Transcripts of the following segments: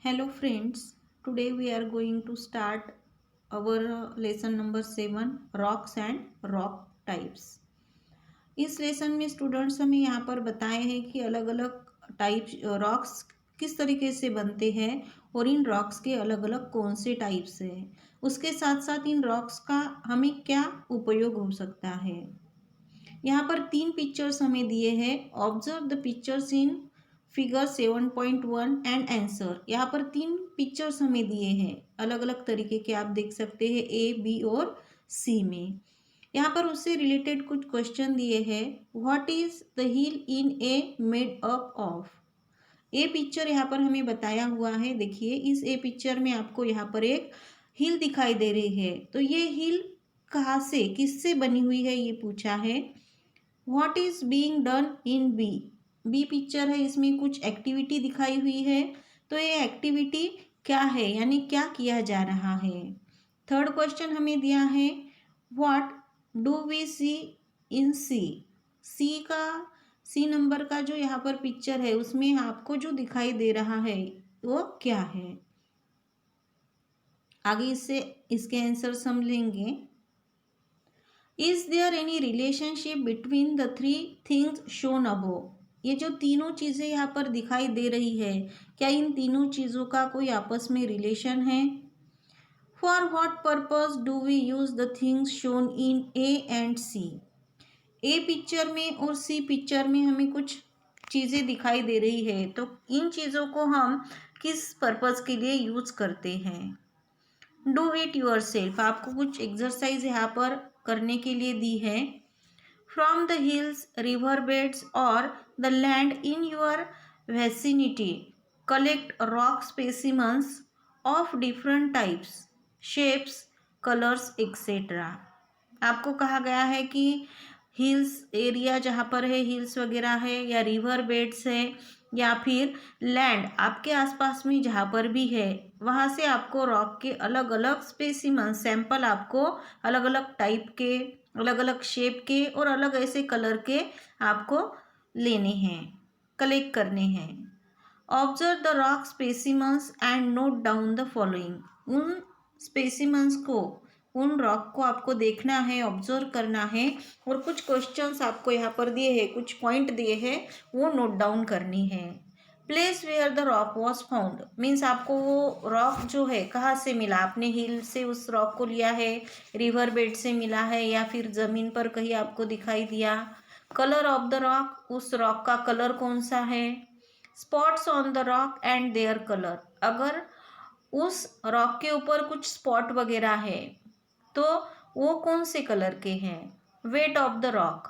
Hello friends, today we are going to start our lesson number 7 rocks and rock types। इस lesson में students हमें यहाँ पर बताए हैं कि अलग अलग टाइप रॉक्स किस तरीके से बनते हैं और इन रॉक्स के अलग अलग कौन से टाइप्स हैं। उसके साथ साथ इन रॉक्स का हमें क्या उपयोग हो सकता है। यहाँ पर तीन पिक्चर्स हमें दिए हैं। Observe the pictures in figure 7.1 and answer. यहाँ पर तीन पिक्चर्स हमें दिए हैं, अलग अलग तरीके के आप देख सकते हैं ए बी और सी में। यहाँ पर उससे रिलेटेड कुछ क्वेश्चन दिए हैं। What is the hill in A made up of. A picture यहाँ पर हमें बताया हुआ है। देखिए इस ए पिक्चर में आपको यहाँ पर एक हिल दिखाई दे रही है, तो ये हिल कहाँ से किससे बनी हुई है ये पूछा है। What is being done in B. B picture है, इसमें कुछ एक्टिविटी दिखाई हुई है, तो ये एक्टिविटी क्या है यानी क्या किया जा रहा है। थर्ड क्वेश्चन हमें दिया है what do we see in C. C number का जो यहाँ पर पिक्चर है उसमें आपको जो दिखाई दे रहा है वो क्या है। आगे इससे इसके आंसर समझेंगे। Is there any relationship between the three things shown above. ये जो तीनों चीज़ें यहाँ पर दिखाई दे रही है, क्या इन तीनों चीज़ों का कोई आपस में रिलेशन है। For what purpose do we use the things shown in A and C. A picture में और सी पिक्चर में हमें कुछ चीज़ें दिखाई दे रही है, तो इन चीज़ों को हम किस पर्पज़ के लिए यूज करते हैं। Do it your self. आपको कुछ एक्सरसाइज यहाँ पर करने के लिए दी है। From the hills river beds और the land in your vicinity collect rock specimens of different types shapes colours etcetera. आपको कहा गया है कि हिल्स एरिया जहाँ पर है, हिल्स वगैरह है या रिवर बेड्स है या फिर लैंड आपके आसपास में जहाँ पर भी है, वहाँ से आपको रॉक के अलग अलग स्पेसिमन सैंपल आपको अलग अलग टाइप के, अलग अलग शेप के और अलग ऐसे कलर के आपको लेने हैं, कलेक्ट करने हैं। Observe the rock specimens and note down the following. उन स्पेसिमंस को, उन रॉक को आपको देखना है, ऑब्जर्व करना है और कुछ क्वेश्चंस आपको यहाँ पर दिए हैं, कुछ पॉइंट दिए हैं, वो नोट डाउन करनी है। Place where the rock was found means आपको वो रॉक जो है कहाँ से मिला। आपने हिल से उस रॉक को लिया है, रिवर बेड से मिला है या फिर ज़मीन पर कहीं आपको दिखाई दिया। कलर ऑफ द रॉक, उस रॉक का कलर कौन सा है। Spots on the rock and their colour. अगर उस रॉक के ऊपर कुछ स्पॉट वगैरह है तो वो कौन से कलर के हैं। Weight of the rock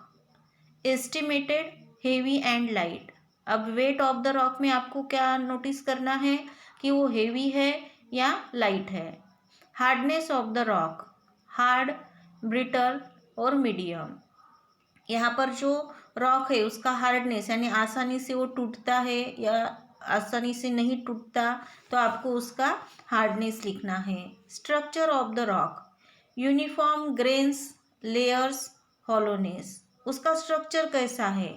estimated heavy and light. अब वेट ऑफ द रॉक में आपको क्या नोटिस करना है कि वो हेवी है या लाइट है। Hardness of the rock hard, brittle और मीडियम। यहाँ पर जो रॉक है उसका हार्डनेस यानी आसानी से वो टूटता है या आसानी से नहीं टूटता, तो आपको उसका हार्डनेस लिखना है। Structure of the rock uniform grains layers hollowness. उसका स्ट्रक्चर कैसा है,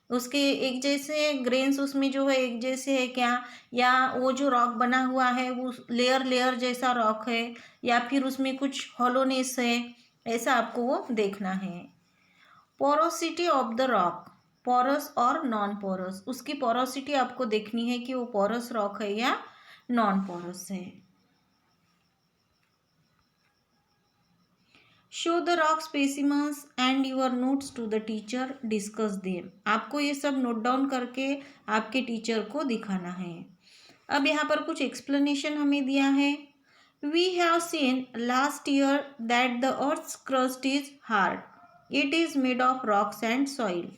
उसके एक जैसे ग्रेन्स उसमें जो है एक जैसे है क्या, या वो जो रॉक बना हुआ है वो लेयर लेयर जैसा रॉक है या फिर उसमें कुछ हॉलोनेस है, ऐसा आपको वो देखना है। Porosity of the rock porous और नॉन पोरस। उसकी पोरोसिटी आपको देखनी है कि वो पोरस रॉक है या नॉन पोरस है। Show the rock specimens and your notes to the teacher discuss them. आपको ये सब नोट डाउन करके आपके टीचर को दिखाना है। अब यहाँ पर कुछ एक्सप्लेनेशन हमें दिया है। We have seen last year that the earth's crust is hard, it is made of rocks and soil.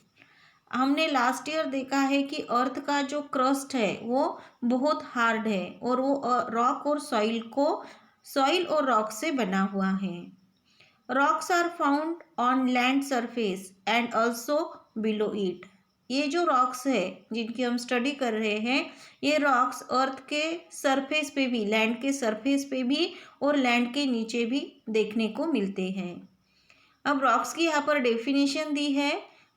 हमने लास्ट ईयर देखा है कि अर्थ का जो क्रस्ट है वो बहुत हार्ड है और वो रॉक और सॉइल और रॉक से बना हुआ है। Rocks are found on land surface and also below it. ये जो रॉक्स है जिनकी हम स्टडी कर रहे हैं, ये रॉक्स अर्थ के सरफेस पे भी, लैंड के सरफेस पे भी और लैंड के नीचे भी देखने को मिलते हैं। अब रॉक्स की यहाँ पर डेफिनेशन दी है।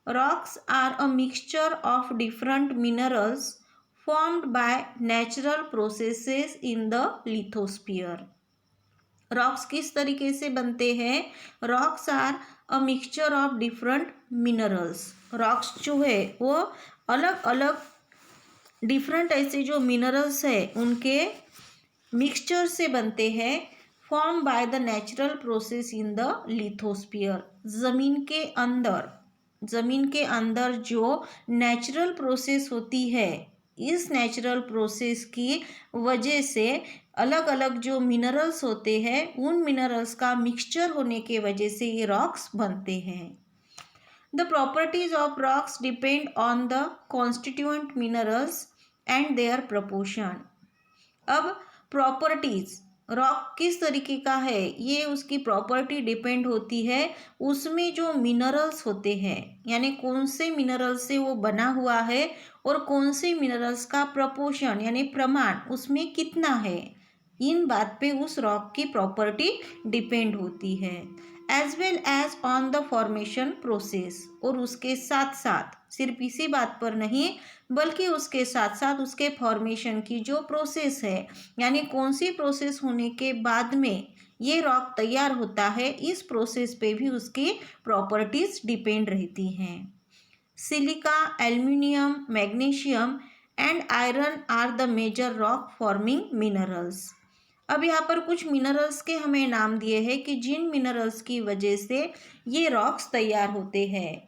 Rocks are a mixture of different minerals formed by natural processes in the lithosphere. Rocks किस तरीके से बनते हैं? Rocks are a mixture of different minerals. Rocks जो है वो अलग अलग डिफरेंट ऐसे जो मिनरल्स है उनके मिक्सचर से बनते हैं. Form by the natural process in the lithosphere. जमीन के अंदर जो नेचुरल प्रोसेस होती है, इस नेचुरल प्रोसेस की वजह से अलग अलग जो मिनरल्स होते हैं उन मिनरल्स का मिक्सचर होने के वजह से ये रॉक्स बनते हैं. The properties of rocks depend on the constituent minerals and their proportion. अब प्रॉपर्टीज, रॉक किस तरीके का है ये उसकी प्रॉपर्टी डिपेंड होती है उसमें जो मिनरल्स होते हैं, यानी कौन से मिनरल्स से वो बना हुआ है और कौन से मिनरल्स का प्रपोर्शन यानी प्रमाण उसमें कितना है. इन बात पे उस रॉक की प्रॉपर्टी डिपेंड होती है. As well as on the formation process. और उसके साथ साथ सिर्फ इसी बात पर नहीं बल्कि उसके साथ साथ उसके फॉर्मेशन की जो प्रोसेस है, यानी कौन सी प्रोसेस होने के बाद में ये रॉक तैयार होता है, इस प्रोसेस पे भी उसकी प्रॉपर्टीज डिपेंड रहती हैं. Silica, aluminium, magnesium and iron are the major rock forming minerals. अब यहाँ पर कुछ मिनरल्स के हमें नाम दिए हैं कि जिन मिनरल्स की वजह से ये रॉक्स तैयार होते हैं.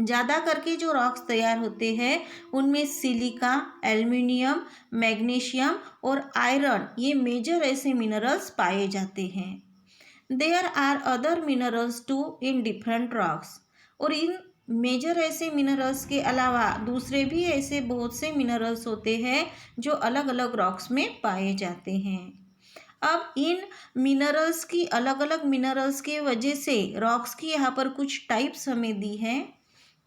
ज़्यादा करके जो रॉक्स तैयार होते हैं उनमें सिलिका, एल्युमिनियम, मैग्नीशियम और आयरन ये मेजर ऐसे मिनरल्स पाए जाते हैं. There are other minerals too in different rocks. और इन मेजर ऐसे मिनरल्स के अलावा दूसरे भी ऐसे बहुत से मिनरल्स होते हैं जो अलग अलग रॉक्स में पाए जाते हैं. अब इन मिनरल्स की अलग अलग मिनरल्स के वजह से रॉक्स की यहाँ पर कुछ टाइप्स हमें दी हैं.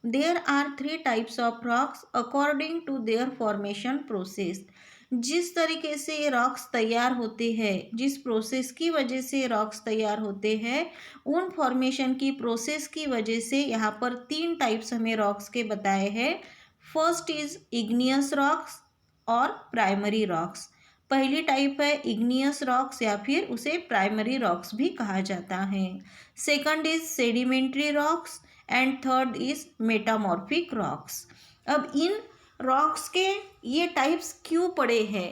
There are 3 types of rocks according to their formation process. जिस तरीके से ये रॉक्स तैयार होते हैं, जिस प्रोसेस की वजह से रॉक्स तैयार होते हैं, उन फॉर्मेशन की प्रोसेस की वजह से यहाँ पर 3 टाइप्स हमें रॉक्स के बताए हैं. फर्स्ट इज इग्नियस रॉक्स और प्राइमरी रॉक्स. पहली टाइप है इग्नियस रॉक्स या फिर उसे प्राइमरी रॉक्स भी कहा जाता है. Second is sedimentary rocks and third is metamorphic rocks. अब इन रॉक्स के ये टाइप्स क्यों पड़े हैं,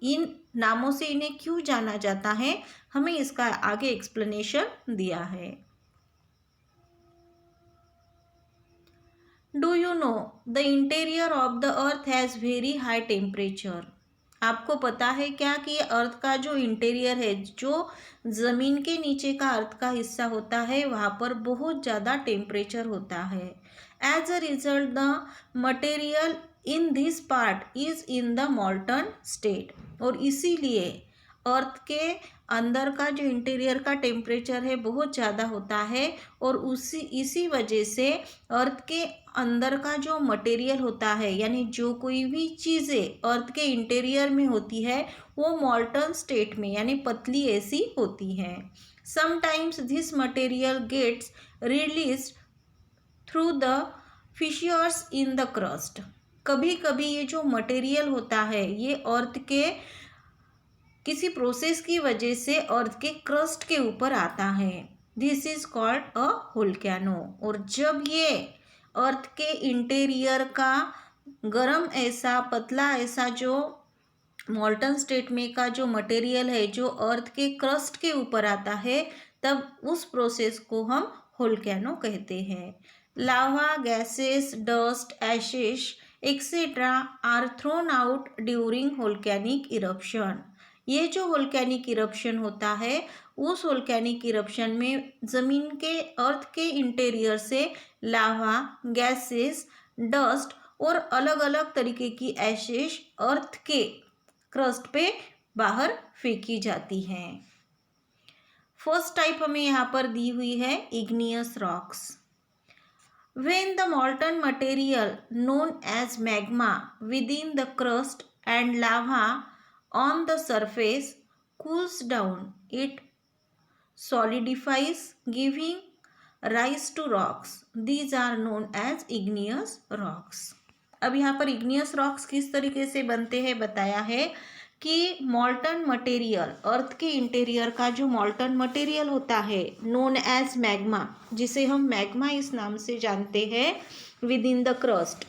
इन नामों से इन्हें क्यों जाना जाता है, हमें इसका आगे एक्सप्लेनेशन दिया है. Do you know the interior of the earth has very high temperature. आपको पता है क्या कि अर्थ का जो इंटीरियर है, जो ज़मीन के नीचे का अर्थ का हिस्सा होता है, वहाँ पर बहुत ज़्यादा टेम्परेचर होता है. As a result the material in this part is in the molten state. और इसीलिए अर्थ के अंदर का जो इंटीरियर का टेम्परेचर है बहुत ज़्यादा होता है और इसी वजह से अर्थ के अंदर का जो मटेरियल होता है, यानी जो कोई भी चीज़ें अर्थ के इंटीरियर में होती है वो मॉल्टन स्टेट में यानी पतली ऐसी होती है. Sometimes this material gets release through the fissures in the crust. कभी कभी ये जो मटेरियल होता है ये अर्थ के किसी प्रोसेस की वजह से अर्थ के क्रस्ट के ऊपर आता है. This is called a volcano. और जब ये अर्थ के इंटीरियर का गरम ऐसा पतला ऐसा जो मॉल्टन स्टेट में का जो मटेरियल है जो अर्थ के क्रस्ट के ऊपर आता है, तब उस प्रोसेस को हम वोल्केनो कहते हैं. Lava, gases, dust, ashes etcetera are thrown out during volcanic eruption. ये जो वोल्केनिक इरप्शन होता है उस वोल्केनिक इरप्शन में ज़मीन के अर्थ के इंटीरियर से लावा, गैसेस, डस्ट और अलग अलग तरीके की एशेस अर्थ के क्रस्ट पे बाहर फेंकी जाती हैं. फर्स्ट टाइप हमें यहाँ पर दी हुई है igneous rocks. When the molten material known as magma within the crust and lava on the surface cools down, it solidifies, giving rise to rocks. These are known as igneous rocks. अब यहाँ पर igneous rocks किस तरीके से बनते हैं बताया है कि मॉल्टन मटेरियल, अर्थ के इंटीरियर का जो मॉल्टन मटेरियल होता है नोन एज मैग्मा, जिसे हम मैग्मा इस नाम से जानते हैं, विद इन द क्रस्ट।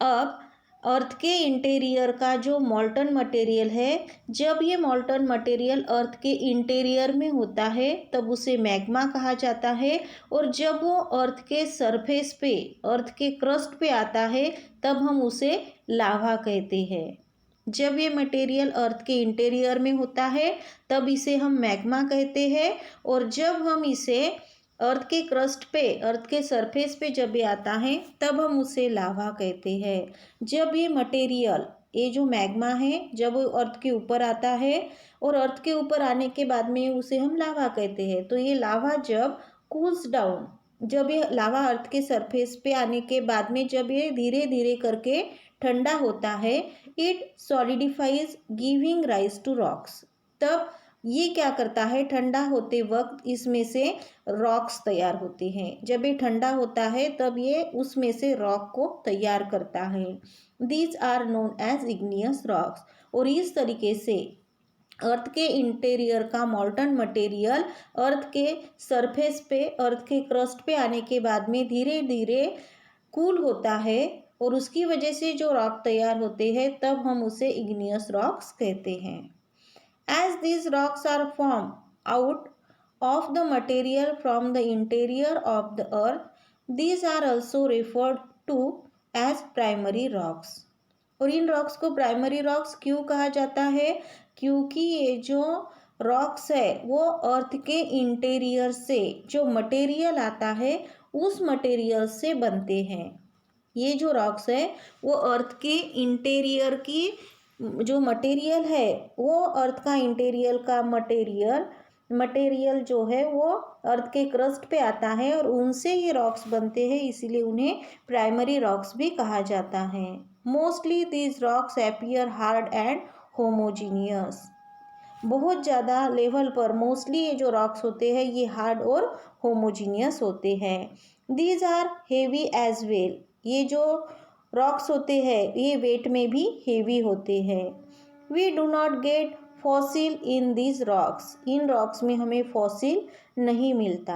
अब अर्थ के इंटीरियर का जो मॉल्टन मटेरियल है, जब ये मॉल्टन मटेरियल अर्थ के इंटीरियर में होता है तब उसे मैग्मा कहा जाता है, और जब वो अर्थ के सरफेस पे, अर्थ के क्रस्ट पे आता है तब हम उसे लावा कहते हैं। जब ये मटेरियल अर्थ के इंटीरियर में होता है तब इसे हम मैग्मा कहते हैं, और जब हम इसे अर्थ के क्रस्ट पे, अर्थ के सरफेस पे जब ये आता है तब हम उसे लावा कहते हैं। जब ये मटेरियल, ये जो मैग्मा है, जब वो अर्थ के ऊपर आता है और अर्थ के ऊपर आने के बाद में उसे हम लावा कहते हैं, तो ये लावा जब कूल्स डाउन, जब ये लावा अर्थ के सरफेस पे आने के बाद में जब ये धीरे धीरे करके ठंडा होता है, it solidifies giving rise to rocks. तब ये क्या करता है, ठंडा होते वक्त इसमें से रॉक्स तैयार होते हैं। जब ये ठंडा होता है तब ये उसमें से रॉक को तैयार करता है। These are known as igneous rocks. और इस तरीके से अर्थ के इंटीरियर का मॉल्टन मटेरियल अर्थ के सरफेस पे, अर्थ के क्रस्ट पे आने के बाद में धीरे धीरे कूल होता है, और उसकी वजह से जो रॉक तैयार होते हैं तब हम उसे इग्नियस रॉक्स कहते हैं। As these rocks are formed out of the material from the interior of the earth, these are also referred to as primary rocks. और इन रॉक्स को प्राइमरी रॉक्स क्यों कहा जाता है? क्योंकि ये जो रॉक्स है वो अर्थ के इंटीरियर से जो मटेरियल आता है उस मटेरियल से बनते हैं। ये जो रॉक्स है वो अर्थ के इंटीरियर की जो मटेरियल है, वो अर्थ का इंटीरियर का मटेरियल जो है वो अर्थ के क्रस्ट पे आता है और उनसे ये रॉक्स बनते हैं, इसीलिए उन्हें प्राइमरी रॉक्स भी कहा जाता है। Mostly these rocks appear hard and homogeneous. बहुत ज़्यादा लेवल पर मोस्टली ये जो रॉक्स होते हैं ये हार्ड और होमोजीनियस होते हैं। These are heavy as well. ये जो रॉक्स होते हैं ये वेट में भी हेवी होते हैं। We do not get fossil in these rocks. इन रॉक्स में हमें फॉसिल नहीं मिलता।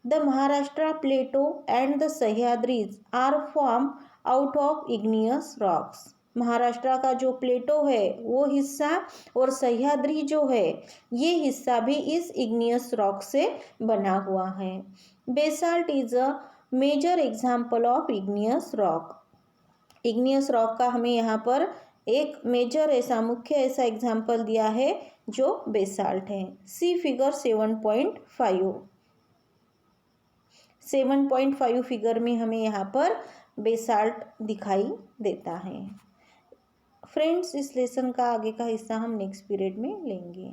The Maharashtra plateau and the Sahyadris are form out of igneous rocks. Maharashtra का जो प्लेटो है वो हिस्सा और सह्याद्री जो है ये हिस्सा भी इस इग्नियस रॉक से बना हुआ है। Basalt is a major example of igneous rock. Igneous rock का हमें यहाँ पर एक मेजर ऐसा मुख्य ऐसा एग्जाम्पल दिया है जो बेसाल्ट है। सी फिगर 7.5। 7.5 फिगर में हमें यहाँ पर बेसाल्ट दिखाई देता है। फ्रेंड्स, इस लेसन का आगे का हिस्सा हम नेक्स्ट पीरियड में लेंगे।